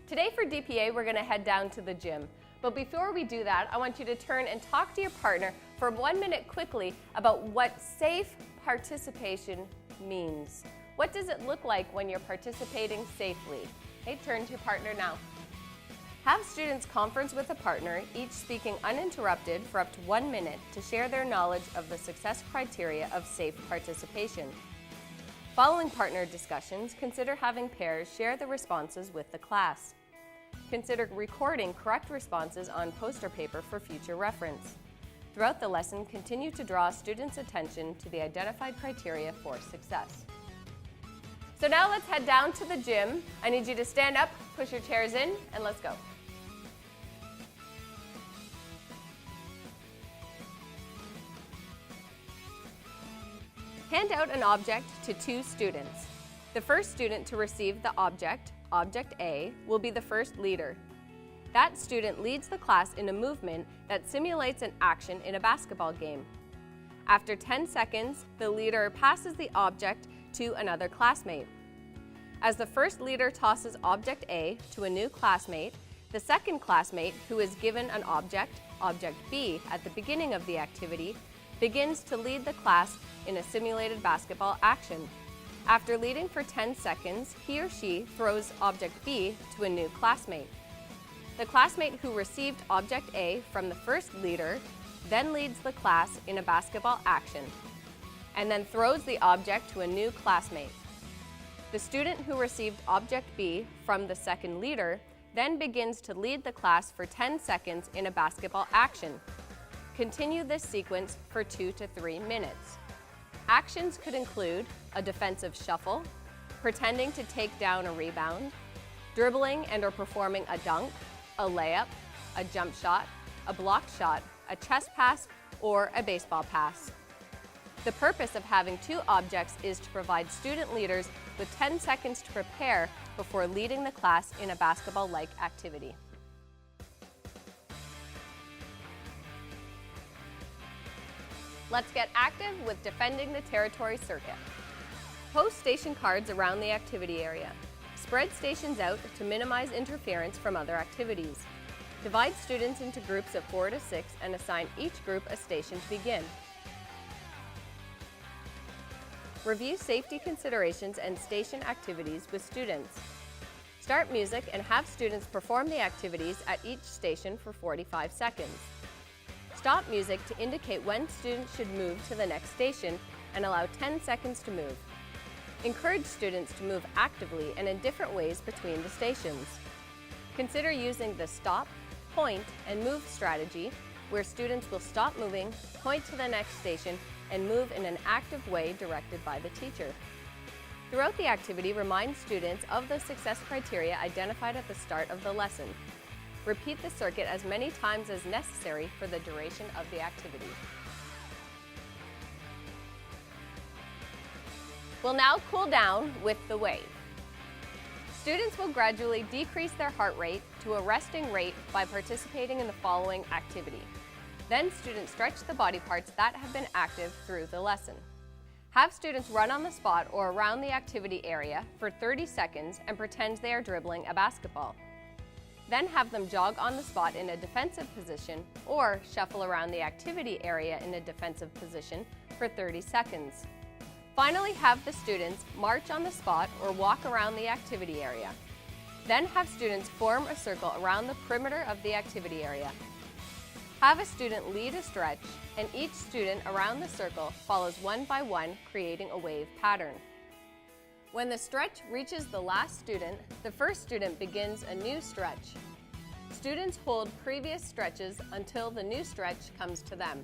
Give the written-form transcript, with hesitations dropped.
Today for DPA, we're going to head down to the gym. But before we do that, I want you to turn and talk to your partner for 1 minute quickly about what safe participation means. What does it look like when you're participating safely? Okay, turn to your partner now. Have students conference with a partner, each speaking uninterrupted for up to 1 minute to share their knowledge of the success criteria of safe participation. Following partner discussions, consider having pairs share the responses with the class. Consider recording correct responses on poster paper for future reference. Throughout the lesson, continue to draw students' attention to the identified criteria for success. So now let's head down to the gym. I need you to stand up, push your chairs in, and let's go. Hand out an object to 2 students. The first student to receive the object, Object A, will be the first leader. That student leads the class in a movement that simulates an action in a basketball game. After 10 seconds, the leader passes the object to another classmate. As the first leader tosses Object A to a new classmate, the second classmate, who is given an object, Object B, at the beginning of the activity, begins to lead the class in a simulated basketball action. After leading for 10 seconds, he or she throws Object B to a new classmate. The classmate who received Object A from the first leader then leads the class in a basketball action and then throws the object to a new classmate. The student who received Object B from the second leader then begins to lead the class for 10 seconds in a basketball action. Continue this sequence for 2 to 3 minutes. Actions could include a defensive shuffle, pretending to take down a rebound, dribbling and/or performing a dunk, a layup, a jump shot, a block shot, a chest pass, or a baseball pass. The purpose of having 2 objects is to provide student leaders with 10 seconds to prepare before leading the class in a basketball-like activity. Let's get active with defending the territory circuit. Post station cards around the activity area. Spread stations out to minimize interference from other activities. Divide students into groups of 4 to 6 and assign each group a station to begin. Review safety considerations and station activities with students. Start music and have students perform the activities at each station for 45 seconds. Stop music to indicate when students should move to the next station and allow 10 seconds to move. Encourage students to move actively and in different ways between the stations. Consider using the stop, point, and move strategy, where students will stop moving, point to the next station, and move in an active way directed by the teacher. Throughout the activity, remind students of the success criteria identified at the start of the lesson. Repeat the circuit as many times as necessary for the duration of the activity. We'll now cool down with the wave. Students will gradually decrease their heart rate to a resting rate by participating in the following activity. Then students stretch the body parts that have been active through the lesson. Have students run on the spot or around the activity area for 30 seconds and pretend they are dribbling a basketball. Then have them jog on the spot in a defensive position or shuffle around the activity area in a defensive position for 30 seconds. Finally, have the students march on the spot or walk around the activity area. Then have students form a circle around the perimeter of the activity area. Have a student lead a stretch, and each student around the circle follows one by one, creating a wave pattern. When the stretch reaches the last student, the first student begins a new stretch. Students hold previous stretches until the new stretch comes to them.